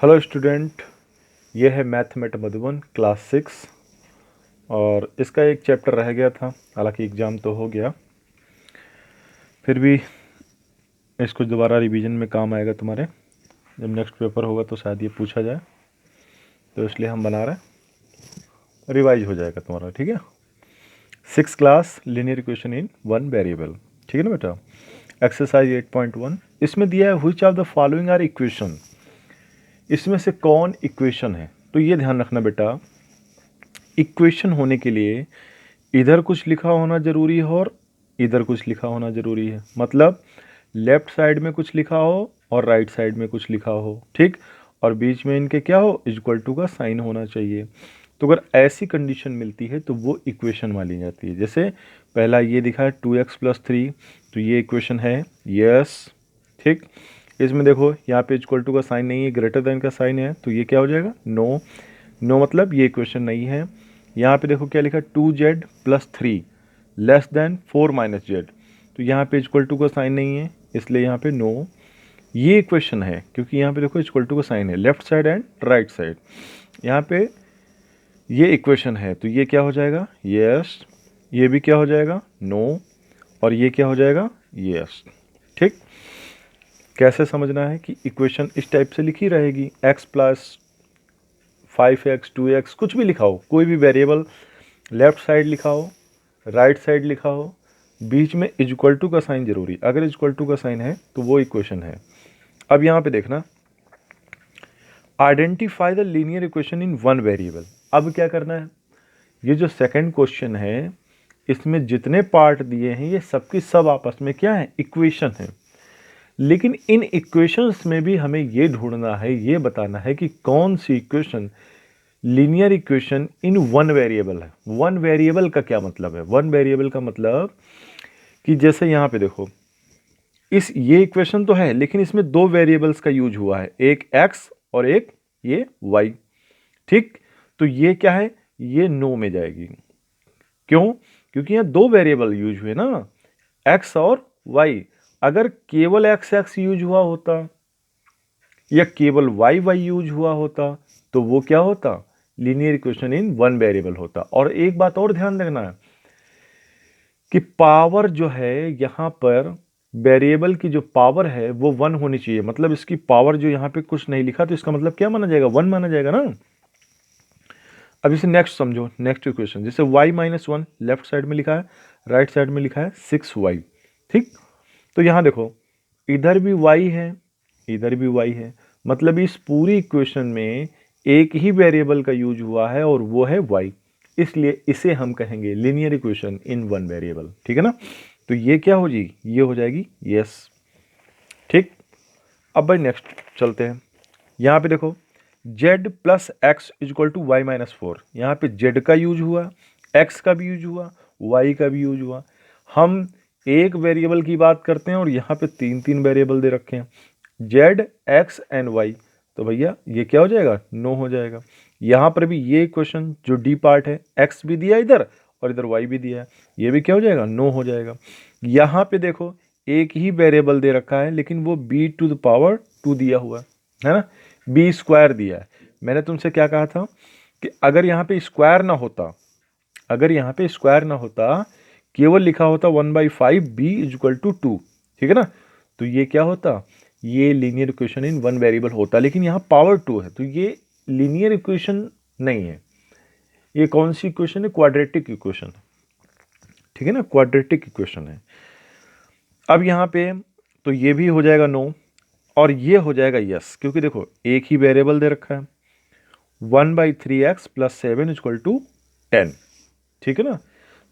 Hello student, ये है मैथमेट Madhuban class 6 और इसका एक चैप्टर रह गया था। हालांकि एग्ज़ाम तो हो गया, फिर भी इसको दोबारा रिवीजन में काम आएगा तुम्हारे। जब नेक्स्ट पेपर होगा तो शायद ये पूछा जाए, तो इसलिए हम बना रहे हैं, रिवाइज हो जाएगा तुम्हारा। ठीक है, 6 class linear equation in one variable. ठीक है ना बेटा। एक्सरसाइज 8.1 इसमें दिया है which of the following are equation. इसमें से कौन इक्वेशन है, तो ये ध्यान रखना बेटा, इक्वेशन होने के लिए इधर कुछ लिखा होना ज़रूरी है और इधर कुछ लिखा होना ज़रूरी है। मतलब लेफ्ट साइड में कुछ लिखा हो और राइट साइड में कुछ लिखा हो, ठीक, और बीच में इनके क्या हो, इक्वल टू का साइन होना चाहिए। तो अगर ऐसी कंडीशन मिलती है तो वो इक्वेशन मानी जाती है। जैसे पहला ये दिखा है 2x + 3, तो ये इक्वेशन है, यस, ठीक। इसमें देखो यहाँ पे इक्वल टू का साइन नहीं है, ग्रेटर देन का साइन है, तो ये क्या हो जाएगा, नो। नो मतलब ये इक्वेशन नहीं है। यहाँ पे देखो क्या लिखा, 2z + 3 < 4 - z, तो यहाँ पे इक्वल टू का साइन नहीं है, इसलिए यहाँ पे नो। ये इक्वेशन है क्योंकि यहाँ पे देखो इक्वल टू का साइन है, left side and right side. यहाँ पे ये इक्वेशन है, तो ये क्या हो जाएगा, यस। ये भी क्या हो जाएगा, नो। और ये क्या हो जाएगा, यस। ठीक, कैसे समझना है कि इक्वेशन इस टाइप से लिखी रहेगी, x + 5x 2x कुछ भी लिखा हो, कोई भी वेरिएबल लेफ्ट साइड लिखा हो, राइट साइड लिखा हो, बीच में इक्वल टू का साइन जरूरी। अगर इक्वल टू का साइन है तो वो इक्वेशन है। अब यहाँ पे देखना, identify the linear equation in one variable. अब क्या करना है, ये जो सेकंड क्वेश्चन है इसमें जितने पार्ट दिए हैं ये सबकी सब आपस में क्या है, इक्वेशन है। लेकिन इन इक्वेशंस में भी हमें ये ढूंढना है, ये बताना है कि कौन सी equation linear equation in one variable है। वन वेरिएबल का क्या मतलब है, वन वेरिएबल का मतलब कि जैसे यहाँ पे देखो, ये इक्वेशन तो है लेकिन इसमें दो वेरिएबल्स का यूज हुआ है, एक x और एक ये y, ठीक। तो ये क्या है, ये नो में जाएगी। क्यों, क्योंकि यहाँ दो वेरिएबल यूज हुए ना, x और y। अगर केवल x यूज हुआ होता या केवल y यूज हुआ होता तो वो क्या होता, linear equation in one variable होता। और एक बात और ध्यान रखना है कि पावर जो है यहाँ पर, वेरिएबल की जो पावर है वो 1 होनी चाहिए। मतलब इसकी पावर जो यहाँ पे कुछ नहीं लिखा तो इसका मतलब क्या माना जाएगा, 1 माना जाएगा ना। अब इसे नेक्स्ट समझो, नेक्स्ट इक्वेशन, जैसे y - 1 लेफ्ट साइड में लिखा है, राइट साइड में लिखा है 6y, ठीक। तो यहाँ देखो इधर भी y है, इधर भी y है, मतलब इस पूरी इक्वेशन में एक ही वेरिएबल का यूज हुआ है और वो है y, इसलिए इसे हम कहेंगे linear equation in one variable. ठीक है ना। तो ये क्या हो जाएगी, ये हो जाएगी यस, ठीक। अब भाई नेक्स्ट चलते हैं। यहाँ पे देखो z + x = y - 4, यहाँ पे z का यूज हुआ, x का भी यूज हुआ, y का भी यूज हुआ। हम एक वेरिएबल की बात करते हैं और यहाँ पे तीन तीन वेरिएबल दे रखे हैं, z, x एंड y, तो भैया ये क्या हो जाएगा, नो हो जाएगा। यहाँ पर भी ये इक्वेशन जो डी पार्ट है, x भी दिया इधर और इधर y भी दिया है, ये भी क्या हो जाएगा, नो हो जाएगा। यहाँ पे देखो एक ही वेरिएबल दे रखा है लेकिन वो b⁻2 दिया हुआ है ना, b² दिया है। मैंने तुमसे क्या कहा था कि अगर यहाँ पे स्क्वायर ना होता, अगर यहाँ पे स्क्वायर ना होता, केवल लिखा होता 1/5 b = 2, ठीक है ना, तो ये क्या होता, ये linear equation in one variable होता। लेकिन यहाँ पावर 2 है तो ये लीनियर इक्वेशन नहीं है। ये कौन सी इक्वेशन है, क्वाड्रेटिक इक्वेशन, ठीक है ना, क्वाड्रेटिक इक्वेशन है। अब यहाँ पे तो ये भी हो जाएगा नो और ये हो जाएगा यस, क्योंकि देखो एक ही वेरिएबल दे रखा है, 1/3x + 7 = 10, ठीक है ना।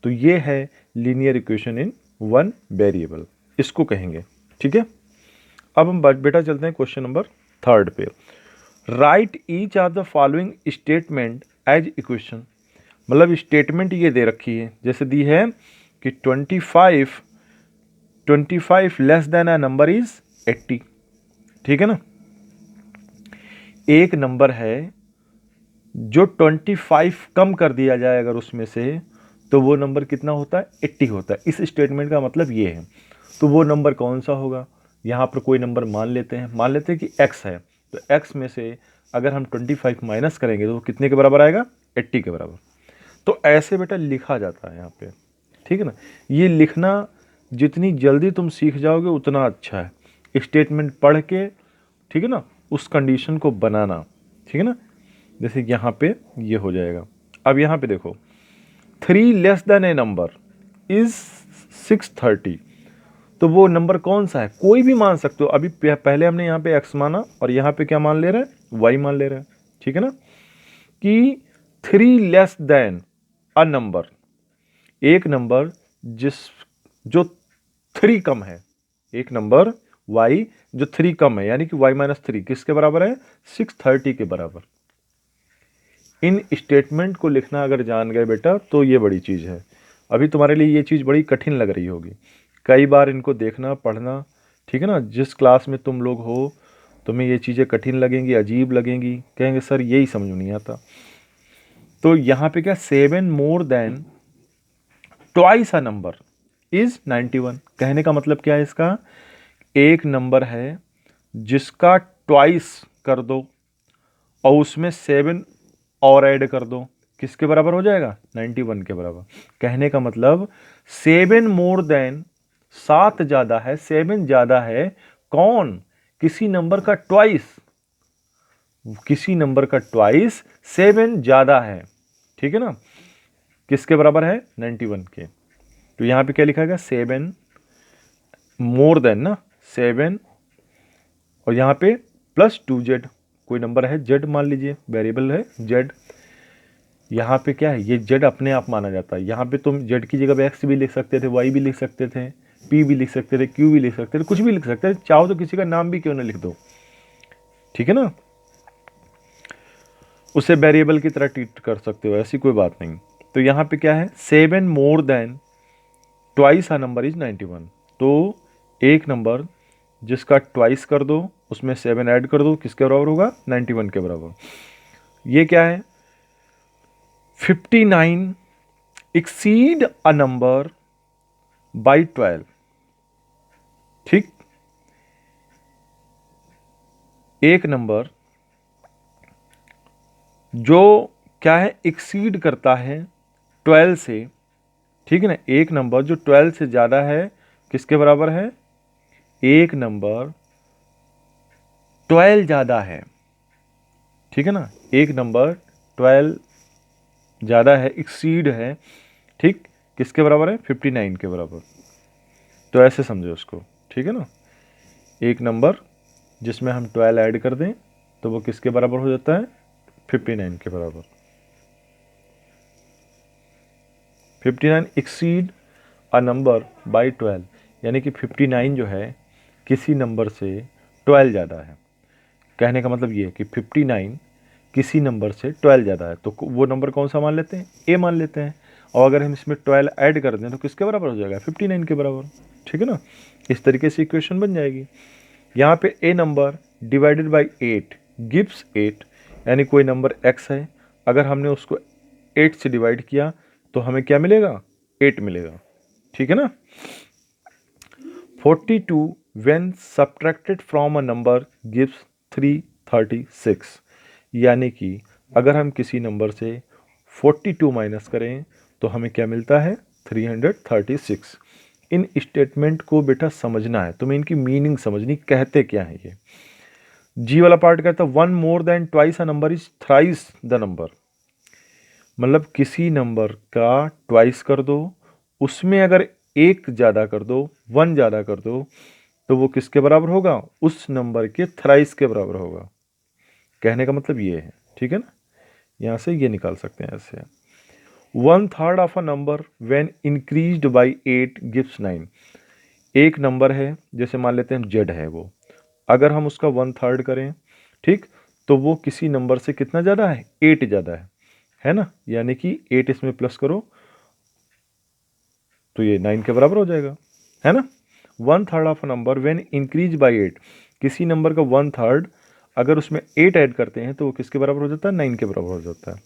तो ये है linear equation in one variable, इसको कहेंगे, ठीक है। अब हम बेटा चलते हैं क्वेश्चन नंबर 3 पे। Write each of the following statement as equation. मतलब स्टेटमेंट ये दे रखी है, जैसे दी है कि 25 less than a number is 80, ठीक है ना। एक नंबर है जो 25 कम कर दिया जाए अगर उसमें से, तो वो नंबर कितना होता है, 80 होता है। इस स्टेटमेंट का मतलब ये है। तो वो नंबर कौन सा होगा, यहाँ पर कोई नंबर मान लेते हैं कि x है, तो x में से अगर हम 25 माइनस करेंगे तो वो कितने के बराबर आएगा, 80 के बराबर। तो ऐसे बेटा लिखा जाता है यहाँ पे, ठीक है ना। ये लिखना जितनी जल्दी तुम सीख जाओगे उतना अच्छा है, स्टेटमेंट पढ़ के, ठीक है ना, उस कंडीशन को बनाना, ठीक है ना। जैसे यहाँ पे ये हो जाएगा। अब यहाँ पे देखो 3 less than A number is 630, तो वो नंबर कौन सा है, कोई भी मान सकते हो। अभी पहले हमने यहाँ पे x माना और यहाँ पे क्या मान ले रहे हैं, y मान ले रहे हैं, ठीक है ना। कि 3 लेस देन अ नंबर, एक नंबर जो 3 कम है, एक नंबर y जो 3 कम है, यानी कि y माइनस 3 किसके बराबर है, 630 के बराबर। इन स्टेटमेंट को लिखना अगर जान गए बेटा तो ये बड़ी चीज़ है। अभी तुम्हारे लिए ये चीज़ बड़ी कठिन लग रही होगी, कई बार इनको देखना पढ़ना, ठीक है ना। जिस क्लास में तुम लोग हो तुम्हें ये चीज़ें कठिन लगेंगी, अजीब लगेंगी, कहेंगे सर यही समझ नहीं आता। तो यहाँ पे क्या, 7 more than twice a number is 91। कहने का मतलब क्या है इसका, एक नंबर है जिसका ट्वाइस कर दो और उसमें 7 और ऐड कर दो, किसके बराबर हो जाएगा, 91 के बराबर। कहने का मतलब 7 मोर देन, 7 ज़्यादा है, 7 ज़्यादा है कौन, किसी नंबर का ट्वाइस, किसी नंबर का ट्वाइस 7 ज़्यादा है, ठीक है ना। किसके बराबर है, 91 के। तो यहाँ पे क्या लिखा गया, 7 मोर देन ना, 7 और यहाँ पे प्लस 2z, कोई नंबर है z मान लीजिए, वेरिएबल है z। यहाँ पे क्या है, ये z अपने आप माना जाता है। यहाँ पे तुम z की जगह x भी लिख सकते थे, y भी लिख सकते थे, p भी लिख सकते थे, q भी लिख सकते थे, कुछ भी लिख सकते थे, चाहो तो किसी का नाम भी क्यों ना लिख दो, ठीक है ना। उसे वेरिएबल की तरह ट्रीट कर सकते हो, ऐसी कोई बात नहीं। तो यहाँ पे क्या है, 7 more than twice a number is 91। तो एक नंबर जिसका ट्वाइस कर दो उसमें 7 ऐड कर दो, किसके बराबर होगा, 91 के बराबर। ये क्या है, 59 एक्सीड अ नंबर बाई 12, ठीक। एक नंबर जो क्या है, एक्सीड करता है 12 से, ठीक है ना। एक नंबर जो 12 से ज़्यादा है किसके बराबर है, एक नंबर 12 ज़्यादा है, ठीक है ना। एक नंबर 12 ज़्यादा है, एक्सीड है, ठीक, किसके बराबर है, 59 के बराबर। तो ऐसे समझो उसको, ठीक है ना। एक नंबर जिसमें हम 12 ऐड कर दें तो वो किसके बराबर हो जाता है, 59 के बराबर। 59 एक्सीड अ नंबर बाई 12, यानी कि 59 जो है किसी नंबर से 12 ज़्यादा है। कहने का मतलब ये है कि 59 किसी नंबर से 12 ज़्यादा है, तो वो नंबर कौन सा मान लेते हैं, ए मान लेते हैं। और अगर हम इसमें 12 ऐड कर दें तो किसके बराबर हो जाएगा, 59 के बराबर, ठीक है ना। इस तरीके से इक्वेशन बन जाएगी। यहाँ पे ए नंबर डिवाइडेड बाई 8 गिव्स 8, यानी कोई नंबर x है, अगर हमने उसको 8 से डिवाइड किया तो हमें क्या मिलेगा, 8 मिलेगा, ठीक है ना। 42 when subtracted from a number gives 336, यानी कि अगर हम किसी नंबर से 42 माइनस करें तो हमें क्या मिलता है, 336। इन स्टेटमेंट को बेटा समझना है, तुम्हें इनकी मीनिंग समझनी, कहते क्या है ये। जी वाला पार्ट कहता है 1 मोर than twice a number is thrice the number, मतलब किसी नंबर का ट्वाइस कर दो, उसमें अगर एक ज़्यादा कर दो, 1 ज़्यादा कर दो, तो वो किसके बराबर होगा, उस नंबर के थ्राइस के बराबर होगा। कहने का मतलब ये है, ठीक है ना। यहाँ से ये निकाल सकते हैं ऐसे, 1/3 of a number when increased by 8 gives 9। एक नंबर है, जैसे मान लेते हैं जेड है वो, अगर हम उसका 1/3 करें, ठीक, तो वो किसी नंबर से कितना ज़्यादा है, 8 ज़्यादा है ना। यानी कि 8 इसमें प्लस करो तो ये 9 के बराबर हो जाएगा, है ना। 1/3 of a number when increase by 8, किसी नंबर का 1/3 अगर उसमें 8 ऐड करते हैं तो वो किसके बराबर हो जाता है, 9 के बराबर हो जाता है।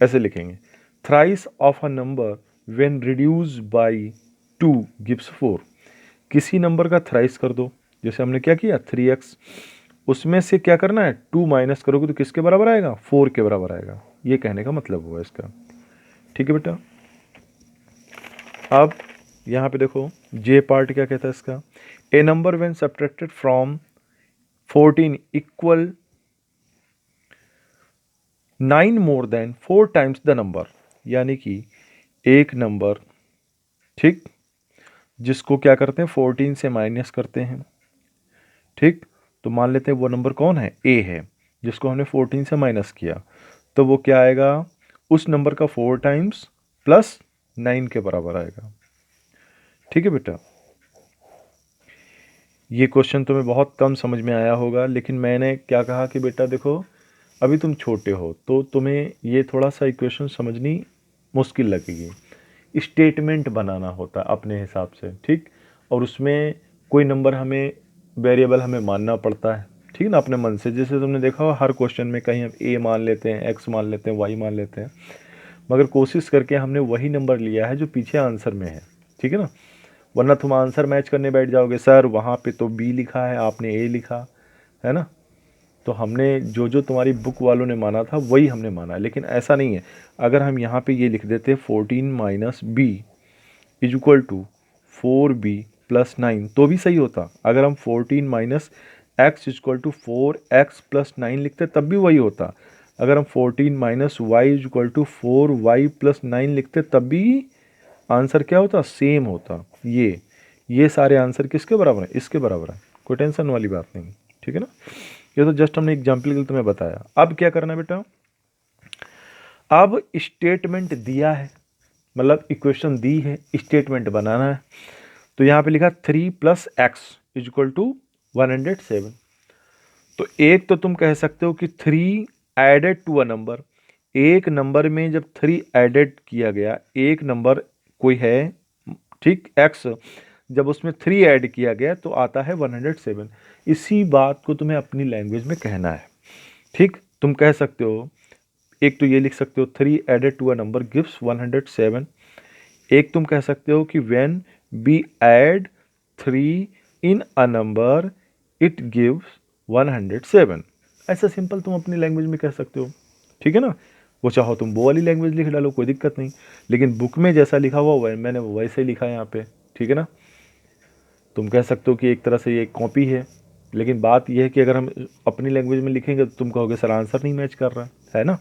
ऐसे लिखेंगे, thrice of a number when reduce by 2 gives 4। किसी नंबर का थ्राइस कर दो, जैसे हमने क्या किया, 3x उसमें से क्या करना है, 2 माइनस करोगे तो किसके बराबर आएगा, 4 के बराबर आएगा। ये कहने का मतलब हुआ इसका। ठीक है बेटा। अब यहाँ पे देखो जे पार्ट क्या कहता है इसका, a number when subtracted from 14 equal 9 more than 4 times the number. यानी कि एक नंबर, ठीक, जिसको क्या करते हैं 14 से माइनस करते हैं, ठीक, तो मान लेते हैं वो नंबर कौन है, ए है, जिसको हमने 14 से माइनस किया, तो वो क्या आएगा, उस नंबर का 4 टाइम्स प्लस 9 के बराबर आएगा। ठीक है बेटा। ये क्वेश्चन तुम्हें बहुत कम समझ में आया होगा, लेकिन मैंने क्या कहा कि बेटा देखो अभी तुम छोटे हो तो तुम्हें ये थोड़ा सा इक्वेशन समझनी मुश्किल लगेगी। स्टेटमेंट बनाना होता है अपने हिसाब से, ठीक, और उसमें कोई नंबर हमें वेरिएबल हमें मानना पड़ता है, ठीक ना, अपने मन से। जैसे तुमने देखा हो हर क्वेश्चन में कहीं हम ए मान लेते हैं, एक्स मान लेते हैं, वाई मान लेते हैं, मगर कोशिश करके हमने वही नंबर लिया है जो पीछे आंसर में है, ठीक है ना। वरना तुम आंसर मैच करने बैठ जाओगे, सर वहाँ पे तो बी लिखा है, आपने ए लिखा है ना। तो हमने जो जो तुम्हारी बुक वालों ने माना था वही हमने माना है, लेकिन ऐसा नहीं है। अगर हम यहाँ पे ये लिख देते 14 minus B is equal to 4b plus 9 तो भी सही होता। अगर हम 14 minus X is equal to 4x plus 9 लिखते तब भी वही होता। अगर हम 14 minus Y is equal to 4y plus 9 लिखते तब भी आंसर क्या होता, सेम होता। ये सारे आंसर किसके बराबर है, इसके बराबर है, कोई टेंशन वाली बात नहीं। ठीक है ना। ये तो जस्ट हमने एग्जाम्पल के लिए तुम्हें बताया। अब क्या करना है बेटा, अब स्टेटमेंट दिया है, मतलब इक्वेशन दी है, स्टेटमेंट बनाना है। तो यहाँ पे लिखा 3 plus X is equal to 107। तो एक तो तुम कह सकते हो कि 3 एडेड टू अ नंबर, एक नंबर में जब 3 एडेड किया गया, एक नंबर कोई है, ठीक, एक्स, जब उसमें 3 ऐड किया गया तो आता है 107। इसी बात को तुम्हें अपनी लैंग्वेज में कहना है, ठीक। तुम कह सकते हो, एक तो ये लिख सकते हो 3 added to a number gives 107। एक तुम कह सकते हो कि when we add 3 in a number it gives 107। ऐसा सिंपल तुम अपनी लैंग्वेज में कह सकते हो, ठीक है ना। वो चाहो तुम वो वाली लैंग्वेज लिख डालो, कोई दिक्कत नहीं, लेकिन बुक में जैसा लिखा हुआ है मैंने वो वैसे ही लिखा है यहाँ पे, ठीक है ना। तुम कह सकते हो कि एक तरह से ये कॉपी है, लेकिन बात यह है कि अगर हम अपनी लैंग्वेज में लिखेंगे तो तुम कहोगे सर आंसर नहीं मैच कर रहा है ना।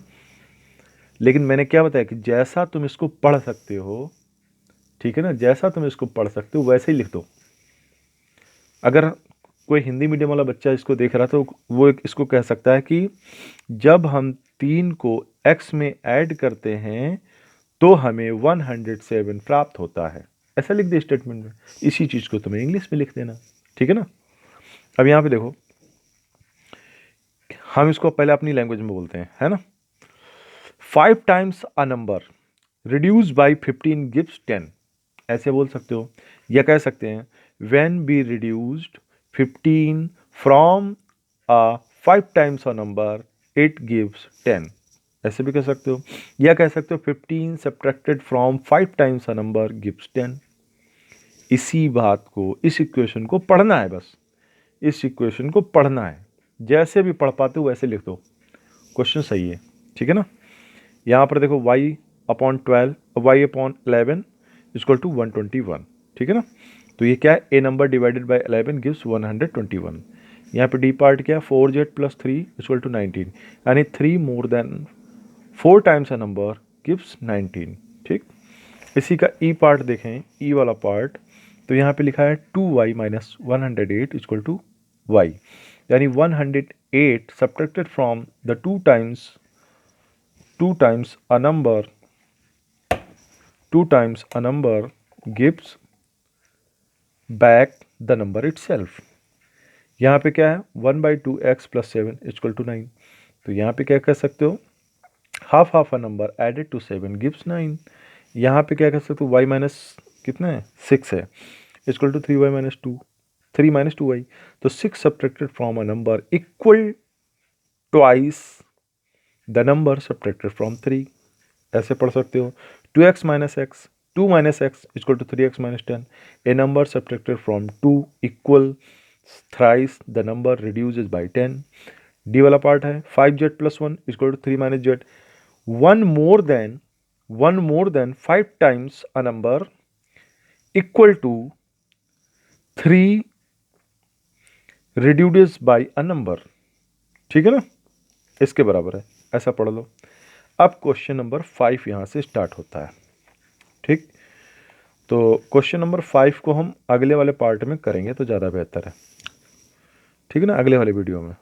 लेकिन मैंने क्या बताया कि जैसा तुम इसको पढ़ सकते हो, ठीक है ना, जैसा तुम इसको पढ़ सकते हो वैसे ही लिख दो। अगर कोई हिंदी मीडियम वाला बच्चा इसको देख रहा तो वो इसको कह सकता है कि जब हम 3 को x में ऐड करते हैं तो हमें 107 प्राप्त होता है, ऐसा लिख दे स्टेटमेंट में। इसी चीज को तुम्हें इंग्लिश में लिख देना, ठीक है ना। अब यहाँ पे देखो, हम इसको पहले अपनी लैंग्वेज में बोलते हैं, है ना। 5 times a number reduce by 15 gives 10, ऐसे बोल सकते हो, या कह सकते हैं when be reduced 15 from a 5 times a number it gives 10, ऐसे भी कह सकते हो। या कह सकते हो 15 subtracted from 5 times a number gives 10। इसी बात को, इस इक्वेशन को पढ़ना है, बस इस इक्वेशन को पढ़ना है, जैसे भी पढ़ पाते हो वैसे लिख दो, क्वेश्चन सही है, ठीक है ना। यहाँ पर देखो y upon 12, y upon 11 equal to 121, ठीक है ना। तो ये क्या है, a number divided by 11 gives 121। यहाँ पे डी पार्ट क्या है, 4z प्लस 3 इक्वल टू 19, यानी 3 मोर than 4 times a number gives 19, ठीक। इसी का ई पार्ट देखें, ई वाला पार्ट, तो यहाँ पे लिखा है 2y minus 108 equal to y, यानी 108 subtracted from the 2 times a number 2 times a number gives back the number itself। यहाँ पे क्या है, 1/2x प्लस 7 इक्वल टू 9। तो यहाँ पे क्या कह सकते हो, half a number added to 7 gives 9। यहाँ पे क्या कह सकते हो, y माइनस कितना है, 6 है, equal to 3y minus 2, 3 minus 2y। तो 6 subtracted from a number equal twice the number subtracted from 3, ऐसे पढ़ सकते हो। 2x minus X, 2 minus X equal to 3x minus 10, a number subtracted from 2 equal thrice the number reduces by 10। D वाला part है 5z + 1 = 3 - z। One more than 5 times a number equal to 3 reduce by a number. ठीक है ना, इसके बराबर है, ऐसा पढ़ लो। अब क्वेश्चन नंबर 5 यहां से स्टार्ट होता है। ठीक, तो क्वेश्चन नंबर 5 को हम अगले वाले पार्ट में करेंगे तो ज़्यादा बेहतर है। ठीक है ना, अगले वाले वीडियो में।